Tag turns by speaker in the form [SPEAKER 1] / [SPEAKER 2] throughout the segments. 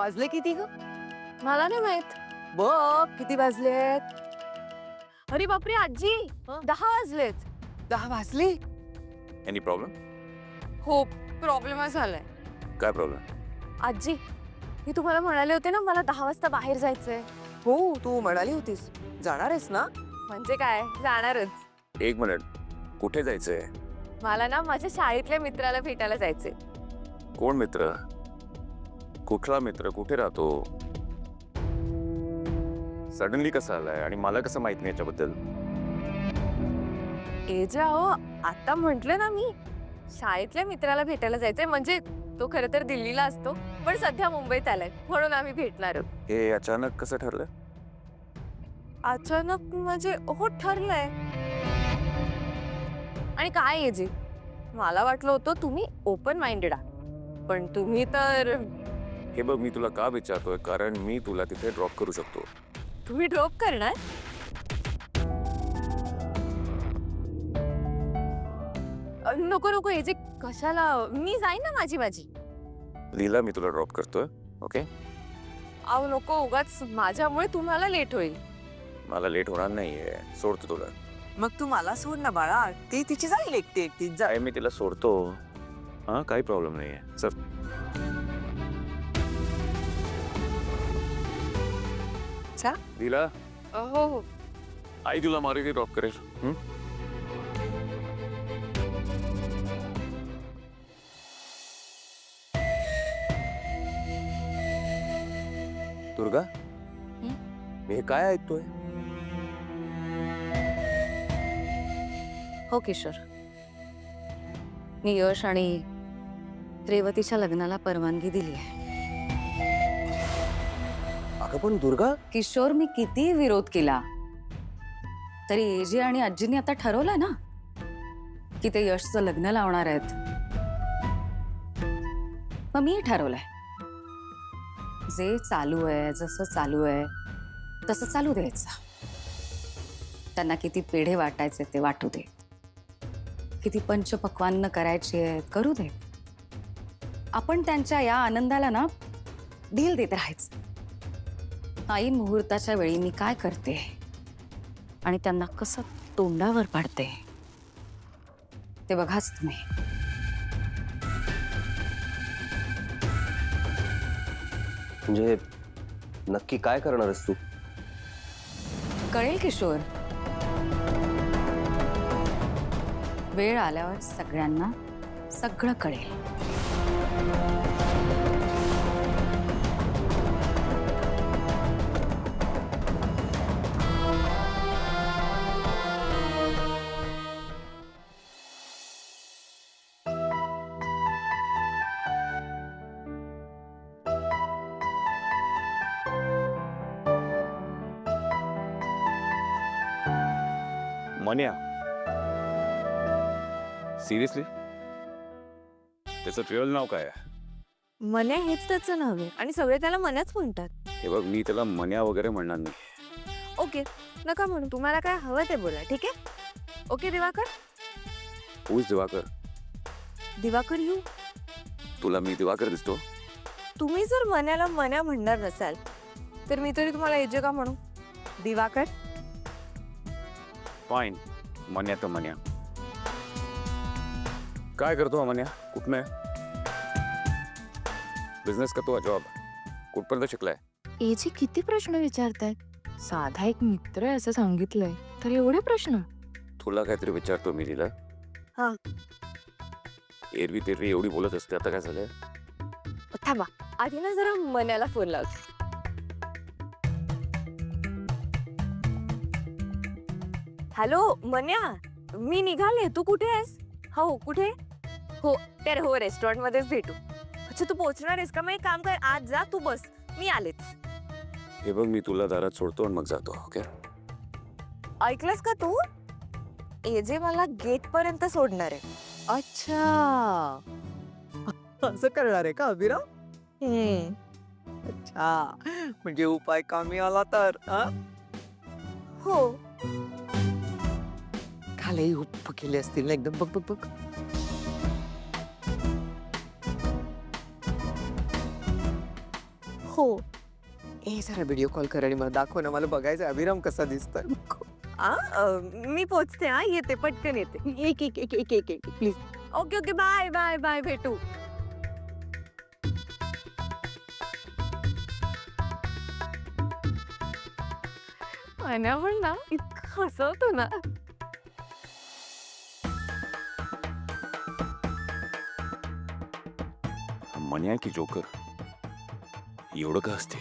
[SPEAKER 1] वाजले किती ग?
[SPEAKER 2] मला नाही माहित.
[SPEAKER 1] बघ किती वाजलेत.
[SPEAKER 2] अरे बापरे आजी, 10 वाजलेत.
[SPEAKER 1] 10 वाजले.
[SPEAKER 3] Any problem?
[SPEAKER 2] हो, प्रॉब्लेमच झालाय.
[SPEAKER 3] काय प्रॉब्लेम?
[SPEAKER 2] आजी, मी तुम्हाला म्हणाले होते ना मला 10 वाजता बाहेर जायचंय.
[SPEAKER 1] हो तू म्हणाली होतीस जाणार आहेस ना.
[SPEAKER 2] म्हणजे काय, जाणारच.
[SPEAKER 3] एक मिनिट, कुठे जायचंय?
[SPEAKER 2] मला ना माझ्या शाळेतल्या मित्राला भेटायला जायचंय.
[SPEAKER 3] कोण मित्र? कुठला मित्र? कुठे राहतो? सडनली कसा आलाय आणि मला कसं माहित नाही याच्याबद्दल?
[SPEAKER 2] हो, आता म्हंटल ना मी, शाळेतल्या मित्राला भेटायला जायचंय. म्हणजे तो खरं तर दिल्लीला असतो, पण सध्या मुंबईत आलाय, म्हणून आम्ही भेटणार आहोत.
[SPEAKER 3] हे अचानक कसं ठरलं?
[SPEAKER 2] अचानक म्हणजे हो ठरलंय. आणि काय आहे जी, मला वाटलं होतं तुम्ही ओपन माइंडेड आहात, पण तुम्ही तर.
[SPEAKER 3] हे बघ, मी तुला का विचारतोय कारण मी तुला तिथे ड्रॉप करू शकतो.
[SPEAKER 2] तुम्ही ड्रॉप करणार? नको नको हे जे, कशाला, मी जाईन ना माझी.
[SPEAKER 3] लीला, मी तुला ड्रॉप करतोय. ओके?
[SPEAKER 2] अहो नको, उगाच माझ्यामुळे तुम्हाला लेट होईल.
[SPEAKER 3] मला लेट होणार नाहीये, सोडतो तुला.
[SPEAKER 1] मग तू मला सोड ना बाळा, ती तिची जाईल एकटी एकटी जा.
[SPEAKER 3] मी तिला सोडतो. हा, काही प्रॉब्लेम नाहीये. चल.
[SPEAKER 1] चा?
[SPEAKER 3] लीला,
[SPEAKER 2] हो.
[SPEAKER 3] आई तुला मारुती ड्रॉप करेल. दुर्गा, मी हे काय ऐकतोय?
[SPEAKER 2] हो किशोर, मी यश आणि रेवतीच्या लग्नाला परवानगी दिली आहे.
[SPEAKER 3] अगं पण दुर्गा,
[SPEAKER 4] किशोर, मी किती विरोध केला तरी एजी आणि आजींनी आता ठरवलंय ना की ते यशचं लग्न लावणार आहेत. मग मी ठरवलंय, जे चालू आहे, जसं चालू आहे तसं चालू द्यायचं. त्यांना किती पेढे वाटायचे ते वाटू दे, किती पंचपक्वान्न करायचे आहेत करू दे. आपण त्यांच्या या आनंदाला ना ढील देत राहायचं. आई मुहूर्ताच्या वेळी मी काय करते आणि त्यांना कसं तोंडावर पाडते ते बघाच तुम्ही.
[SPEAKER 5] म्हणजे नक्की काय करणार आहेस तू?
[SPEAKER 4] कळेल किशोर, वेळ आल्यावर सगळ्यांना सगळं कळेल.
[SPEAKER 3] मन्या, सिरियसली? त्याचं रिअल नाव काय आहे?
[SPEAKER 2] मन्या हेच त्याचं नाव आहे आणि सगळे त्याला मन्याच म्हणतात.
[SPEAKER 3] हे बघ, मी त्याला मन्या वगैरे म्हणणार नाही.
[SPEAKER 2] ओके, नका म्हणू. तुम्हाला काय हवं ते बोला, ठीक आहे? Okay Diwakar.
[SPEAKER 3] Who is Diwakar?
[SPEAKER 2] Diwakar you.
[SPEAKER 3] तुला मी दिवाकर दिसतो?
[SPEAKER 2] तुम्ही जर मन्याला मन्या म्हणणार नसाल तर मी तरी तुम्हाला एजे का म्हणू? दिवाकर.
[SPEAKER 3] फाईन, मन्या तर मन्या. काय करतो हा मन्या? कुठनं आहे? बिझनेस करतो का जॉब? कुठपर्यंत शिकलाय?
[SPEAKER 2] एजे किती प्रश्न विचारतायत? साधा एक मित्र आहे असं सांगितलंय तर एवढे प्रश्न?
[SPEAKER 3] तुला काहीतरी विचारतो मी तिला.
[SPEAKER 2] हा.
[SPEAKER 3] एरवी तेरवी एवढी बोलत असते, आता काय झालंय?
[SPEAKER 2] थांबा, आधी ना जरा मन्याला फोन लावते. हॅलो मन्या, मी निघाले, तू कुठे आहेस? हो कुठे? हो तर हो, रेस्टॉरंट मध्येच भेटू. अच्छा तू पोहोचणार आहेस का? मग एक काम कर, आज जा तू, बस मी आलेच.
[SPEAKER 3] हे बघ, मी तुला दारात सोडतो आणि मग जातो. ओके?
[SPEAKER 2] ऐकलंस का तू? एजे मला गेट पर्यंत सोडणार आहे.
[SPEAKER 1] अच्छा, असं करणार आहे का अभिराम? अच्छा, म्हणजे उपाय कामी आला तर.
[SPEAKER 2] हो.
[SPEAKER 1] खाली उप केले असतील ना एकदम. बघ बघ बघ.
[SPEAKER 2] हो
[SPEAKER 1] ए जरा व्हिडिओ कॉल कर आणि मला दाखव ना, मला बघायचं अभिराम कसा दिसतोय.
[SPEAKER 2] मी पोचते हा, येते पटकन येते.
[SPEAKER 1] एक एक एक एक एक एक please.
[SPEAKER 2] Okay okay, bye bye bye, भेटू. मन्या पण ना इतकं हसवतो ना.
[SPEAKER 3] मन्या की जोकर एवढं का असते.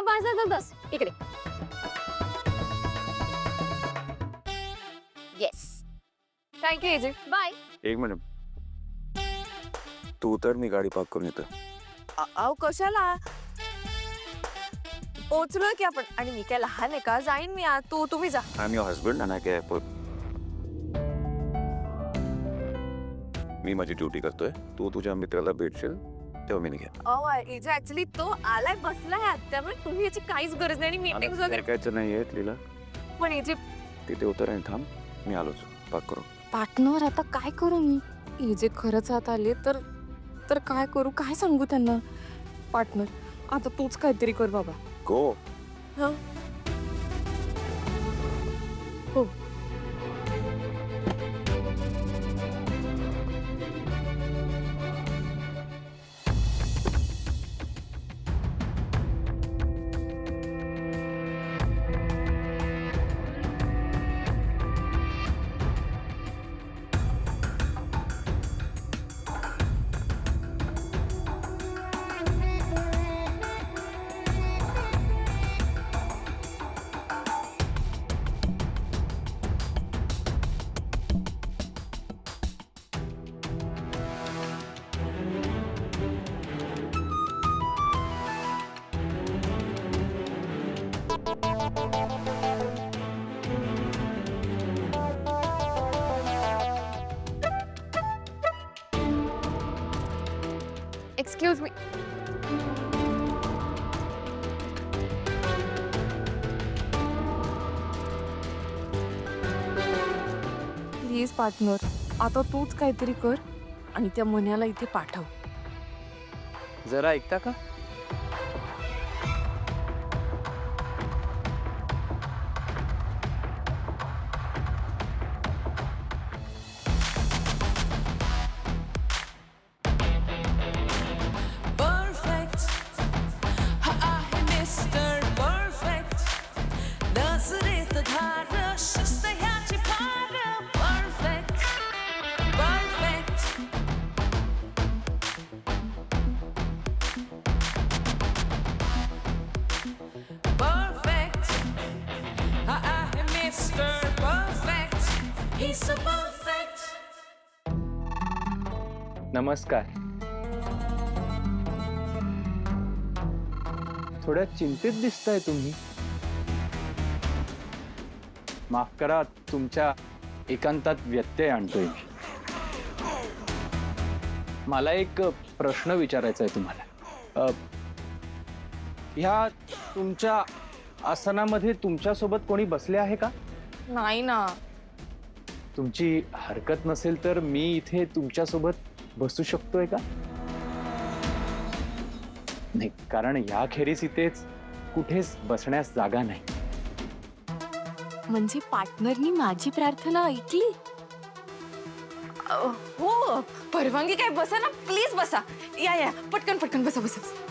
[SPEAKER 2] माझा बस इकडे. Yes, thank you AJ, bye.
[SPEAKER 3] एक मिनिट, तू उतर, मी गाडी पार्क करून येतो.
[SPEAKER 2] अहो कशाला, पोचलोय की आपण. आणि मी काय लहान आहे का, जाईन मी. तुम्ही जा.
[SPEAKER 3] I am your husband and I care. मी माझी ड्युटी करतोय, तू तुझ्या मित्राला भेटशील तेव्हा मी निघेन.
[SPEAKER 2] अहो इजे ऍक्च्युली तो आलाय, बसलाय आत, त्यामुळे तुम्ही याची काहीच गरज नाही. आणि मीटिंग वगैरे
[SPEAKER 3] ऐकायचं नाहीये लीला.
[SPEAKER 2] पण इजे
[SPEAKER 3] तिथे उतर आणि थांब, मी आलोच पार्क करू.
[SPEAKER 6] पार्टनर आता काय करू मी? हे जे खरंच आत आले तर काय करू, काय सांगू त्यांना? पार्टनर आता तूच काहीतरी कर बाबा.
[SPEAKER 3] गो.
[SPEAKER 6] हो.
[SPEAKER 2] Excuse me.
[SPEAKER 6] प्लीज पार्टनर आता तूच काहीतरी कर आणि त्या मन्याला इथे पाठव.
[SPEAKER 7] जरा ऐकता का? नमस्कार. थोड्या चिंतित दिसताय तुम्ही. माफ करा, तुमच्या एकांतात व्यत्यय आणतोय. मला एक प्रश्न विचारायचा आहे तुम्हाला. ह्या तुमच्या आसनामध्ये तुमच्यासोबत कोणी बसले आहे का?
[SPEAKER 6] नाही ना.
[SPEAKER 7] तुमची हरकत नसेल तर मी इथे तुमच्यासोबत बसू शकतोय का? नाही, कारण याखेरीज इथेच कुठेच बसण्यास जागा नाही.
[SPEAKER 6] म्हणजे पार्टनरनी माझी प्रार्थना ऐकली? हो, परवानगी काय, बसा ना प्लीज, बसा. या पटकन पटकन बसा बसा.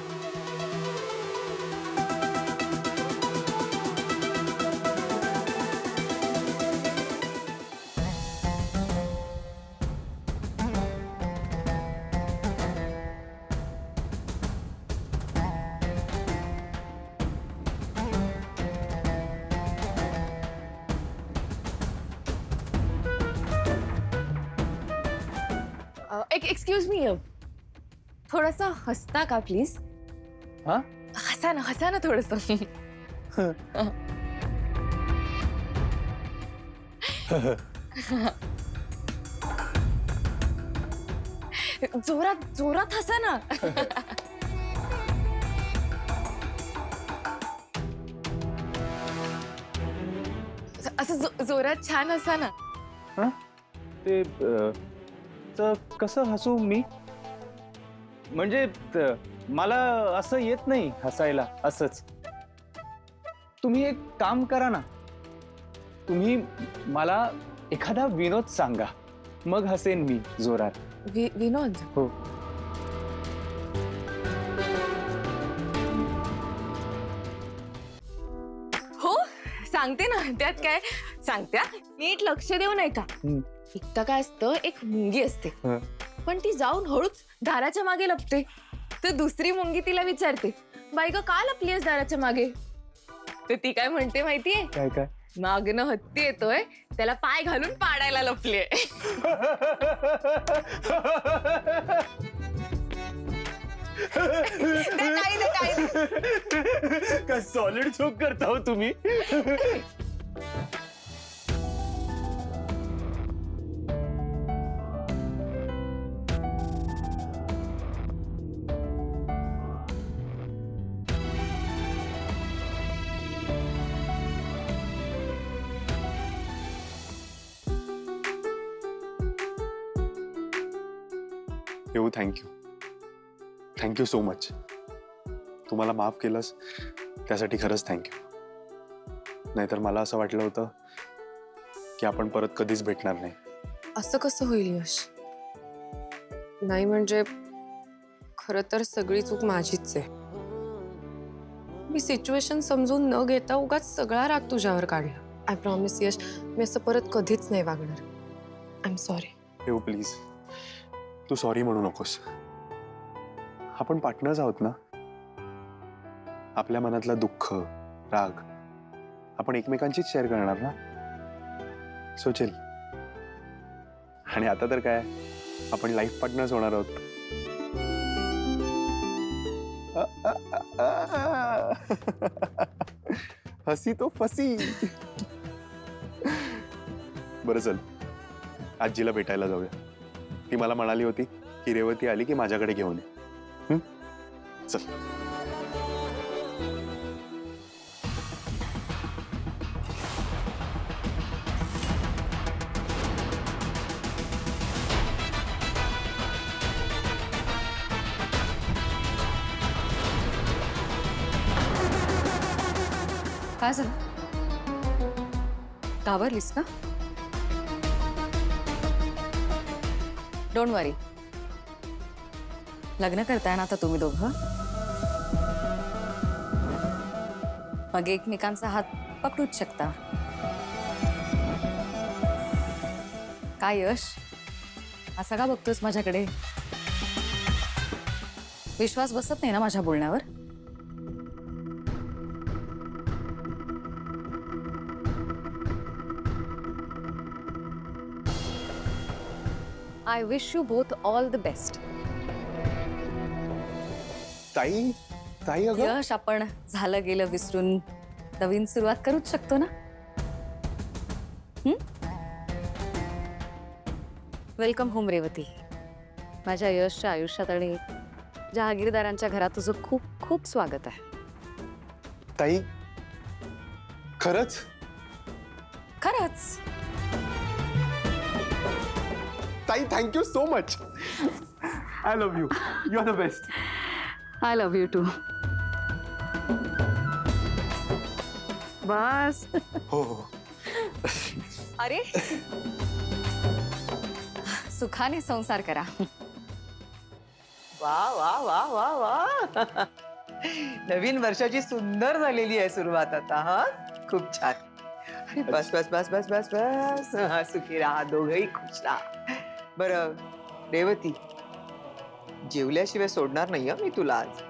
[SPEAKER 6] एक्सक्यूज मी, थोडासा हसता का प्लीज?
[SPEAKER 7] हा?
[SPEAKER 6] हसा ना थोडस. जोरात हसा ना. असं जोरात छान असा ना.
[SPEAKER 7] ते तर कसं हसू मी? म्हणजे मला असं येत नाही हसायला असंच. तुम्ही एक काम करा ना, तुम्ही मला एखादा विनोद सांगा, मग हसेन मी जोरात.
[SPEAKER 6] विनोद.
[SPEAKER 7] हो.
[SPEAKER 6] हो सांगते ना, त्यात काय सांगते हा. नीट लक्ष देऊ नाही का. एकदा काय असतं, एक मुंगी असते
[SPEAKER 7] हं.
[SPEAKER 6] पण ती जाऊन हळूच दाराच्या मागे लपते. तर दुसरी मुंगी तिला विचारते, बाई ग का लपलीस दाराच्या मागे? तर ती काय म्हणते माहितीये?
[SPEAKER 7] काय काय?
[SPEAKER 6] मागणं हत्ती येतोय, त्याला पाय घालून पाडायला लपलीये.
[SPEAKER 7] काय सॉलिड जोक करता हो तुम्ही.
[SPEAKER 8] येऊ थँक्यू सो मच. तू मला माफ केलंस त्यासाठी खरंच थँक्यू. नाहीतर मला असं वाटलं होतं की आपण परत कधीच भेटणार नाही.
[SPEAKER 6] असं कसं होईल यश? नाही म्हणजे खरं तर सगळी चूक माझीच आहे. मी सिच्युएशन समजून न घेता उगाच सगळा राग तुझ्यावर काढला. आय प्रॉमिस यश, मी असं परत कधीच नाही वागणार. I am sorry.
[SPEAKER 8] येऊ प्लीज, तू सॉरी म्हणू नकोस. आपण पार्टनर्स आहोत ना. आपल्या मनातलं दुःख, राग आपण एकमेकांचीच शेअर करणार ना. So chill. आणि आता तर काय, आपण लाईफ पार्टनर्स होणार आहोत. हसी तो फसी. बरं चल, आजीला भेटायला जाऊया. ती मला म्हणाली होती की रेवती आली की माझ्याकडे घेऊन ये. चल.
[SPEAKER 4] काय झालं? घाबरलीस का? डोंट वरी, लग्न करताय ना आता तुम्ही दोघं. मग एकमेकांचा हात पकडूच शकता. काय यश, असं का बघतोस माझ्याकडे? विश्वास बसत नाही ना माझ्या बोलण्यावर?
[SPEAKER 2] I wish you both all the best.
[SPEAKER 8] ताई ताई अगं
[SPEAKER 4] यश, आपण झालं गेलं विसरून नवीन सुरुवात करूच शकतो ना.
[SPEAKER 2] Welcome home Revati. माझ्या यशच्या आयुष्यात आणि जहागीरदारांच्या घरात तुझं खूप खूप स्वागत आहे.
[SPEAKER 8] ताई खरंच
[SPEAKER 4] खरंच.
[SPEAKER 8] ताई thank you so much. I love you. You are the best.
[SPEAKER 2] I love you too. बस.
[SPEAKER 8] हो हो.
[SPEAKER 2] अरे
[SPEAKER 4] सुखाने संसार करा.
[SPEAKER 1] वा वा वा वा वा. नवीन वर्षाची सुंदर झालेली आहे सुरुवात आता. हा खूप छान. अरे बस बस बस बस बस बस. हा, सुखी राहा, दोघही खुश राहा. बरं रेवती, जेवल्याशिवाय सोडणार नाही हं मी तुला आज.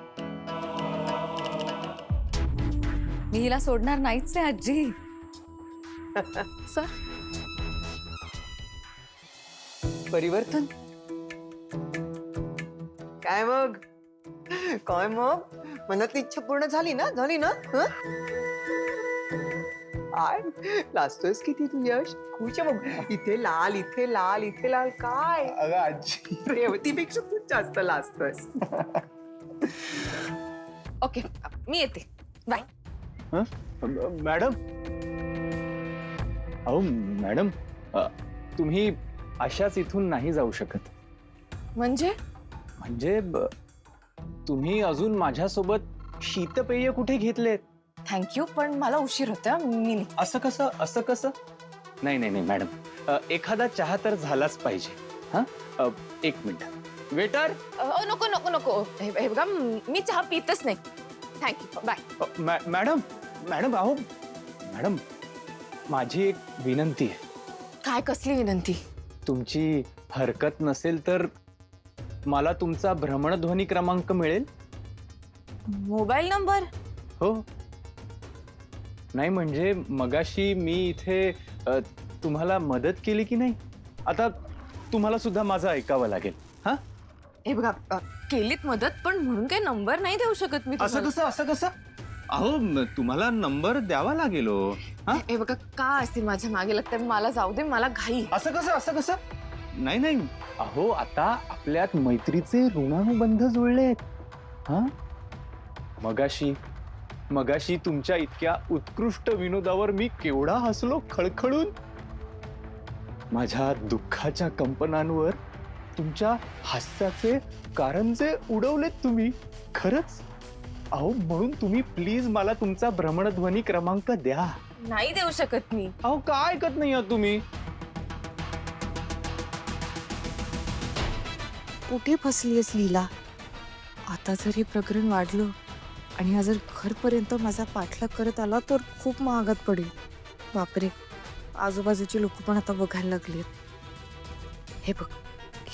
[SPEAKER 4] मी हिला सोडणार नाहीच आहे आजी.
[SPEAKER 2] सर,
[SPEAKER 1] परिवर्तन काय मग? काय मग? मनातली इच्छा पूर्ण झाली ना? झाली ना? हं? काय लाजतोयस किती तू यश? खुश आहे बघ. इथे लाल, इथे लाल, इथे लाल. काय
[SPEAKER 8] अगं आजी.
[SPEAKER 1] रेवतीपेक्षा तू जास्त लाजतोयस.
[SPEAKER 6] ओके, मी येते. बाय.
[SPEAKER 7] मॅडम अहो मॅडम, तुम्ही अशाच इथून नाही जाऊ शकत.
[SPEAKER 2] म्हणजे
[SPEAKER 7] म्हणजे तुम्ही अजून माझ्यासोबत शीतपेय कुठे घेतलेत?
[SPEAKER 2] थँक्यू, पण मला उशीर होता, मी निघते.
[SPEAKER 7] असं कसं, असं कसं? नाही नाही नाही मॅडम, एखादा चहा तर झालाच पाहिजे. हा, एक मिनिट वेटर.
[SPEAKER 2] नको नको नको, हे बघा, मी चहा पितच नाही. Thank you, bye.
[SPEAKER 7] मॅडम मॅडम अहो मॅडम, माझी एक विनंती आहे.
[SPEAKER 2] काय, कसली विनंती?
[SPEAKER 7] तुमची हरकत नसेल तर मला तुमचा भ्रमणध्वनी क्रमांक मिळेल?
[SPEAKER 2] Mobile number?
[SPEAKER 7] हो. नाही म्हणजे मगाशी मी इथे तुम्हाला मदत केली की नाही, आता तुम्हाला सुद्धा माझं ऐकावं लागेल. हा,
[SPEAKER 2] हे बघा, केलीत मदत, पण म्हणून काही नंबर नाही देऊ शकत मी
[SPEAKER 7] असं
[SPEAKER 2] तुम्हाला.
[SPEAKER 7] कसं, असं कसं? अहो तुम्हाला नंबर द्यावा लागेल हो. हा,
[SPEAKER 2] हे बघा, का असे माझ्या मागे लागते, मला जाऊ दे, मला घाई.
[SPEAKER 7] असं कसं, असं कसं? नाही नाही, अहो आता आपल्यात मैत्रीचे ऋणानुबंध जुळलेत. हा, मगाशी तुमच्या इतक्या उत्कृष्ट विनोदावर मी केवढा हसलो खळखळून. माझ्या दुःखाच्या कंपनांवर तुमच्या हास्याचे कारंजे उडवलेत तुम्ही. खरंच अहो, म्हणून तुम्ही प्लीज मला तुमचा भ्रमणध्वनी क्रमांक द्या.
[SPEAKER 2] नाही देऊ शकत मी.
[SPEAKER 7] अहो काय ऐकत नाही आहात तुम्ही?
[SPEAKER 9] कुठे फसलीयस लीला? आता जर हे प्रकरण वाढलं आणि हा जर घरपर्यंत माझा पाठलाग करत आला तर खूप महागात पडेल. बापरे, आजूबाजूचे लोक पण आता बघायला लागलेत. हे बघ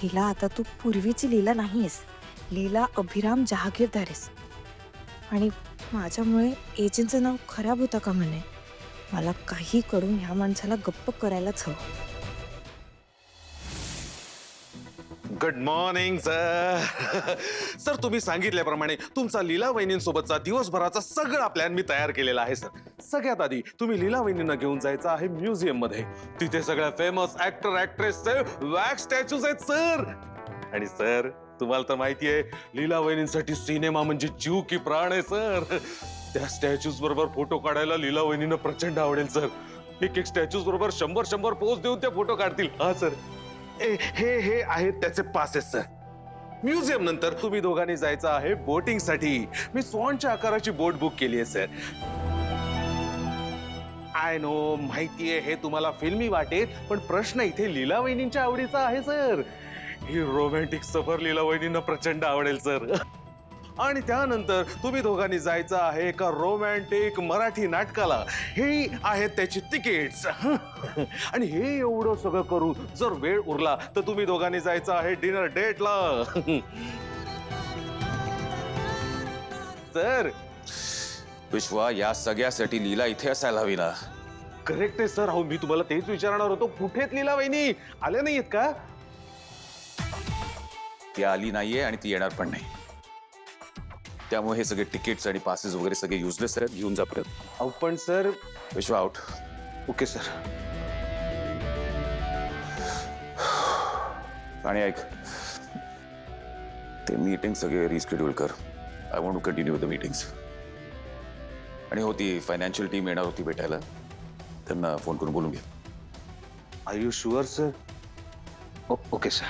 [SPEAKER 9] लीला, आता तू पूर्वीची लीला नाहीयेस. लीला अभिराम जहागीरदार आहेस. आणि माझ्यामुळे एजंटचं नाव खराब होता का म्हणे. मला काही करून ह्या माणसाला गप्प करायलाच हवं.
[SPEAKER 10] Good morning sir. सर तुम्ही सांगितल्याप्रमाणे तुमचा लीला वहिनींसोबतचा दिवसभराचा सगळा प्लॅन मी तयार केलेला आहे सर. सगळ्यात आधी तुम्ही लीला वहिनींना घेऊन जायचं आहे म्युझियम मध्ये. तिथे सगळ्या फेमस ऍक्टर ऍक्ट्रेसचे वॅक्स स्टॅच्यूज आहेत सर. आणि सर तुम्हाला तर माहिती आहे, लीला वहिनींसाठी सिनेमा म्हणजे जीव की प्राण आहे सर. त्या स्टॅच्यूज बरोबर फोटो काढायला लीला वहिनींना प्रचंड आवडेल सर. एक स्टॅच्यूज बरोबर 100 पोज देऊन त्या फोटो काढतील. हा सर, हे आहेत त्याचे पासेस सर. म्युझियम नंतर तुम्ही दोघांनी जायचं आहे बोटिंग साठी. मी स्वॉनच्या आकाराची बोट बुक केली आहे सर. आय नो, माहितीये हे तुम्हाला फिल्मी वाटेल, पण प्रश्न इथे लीला वहिनींच्या आवडीचा आहे सर. ही रोमॅन्टिक सफर लीला वहिनींना प्रचंड आवडेल सर. आणि त्यानंतर तुम्ही दोघांनी जायचं आहे एका रोमॅन्टिक मराठी नाटकाला. हे आहेत त्याची तिकीट्स. आणि हे एवढं सगळं करून जर वेळ उरला तर तुम्ही दोघांनी जायचं आहे डिनर डेटला. सर
[SPEAKER 3] विश्वा, या सगळ्यासाठी लीला इथे असायला हवी ना?
[SPEAKER 10] करेक्ट आहे सर. हो, मी तुम्हाला तेच विचारणार होतो, कुठेत लीला वहिनी? आल्या नाहीयेत का?
[SPEAKER 3] ती आली नाहीये आणि ती येणार पण नाही. त्यामुळे हे सगळे तिकीट्स आणि पासेस वगैरे सगळे युजलेस आहेत. घेऊन जा परत.
[SPEAKER 10] अहो पण सर.
[SPEAKER 3] विश्वा आउट.
[SPEAKER 10] Okay sir.
[SPEAKER 3] आणि ऐक, ते मीटिंग सगळे रिस्केड्यूल कर. I want to continue the meetings. आणि हो, ती फायनान्शियल टीम येणार होती भेटायला, त्यांना फोन करून बोलून घे.
[SPEAKER 10] Are you sure sir? Okay sir.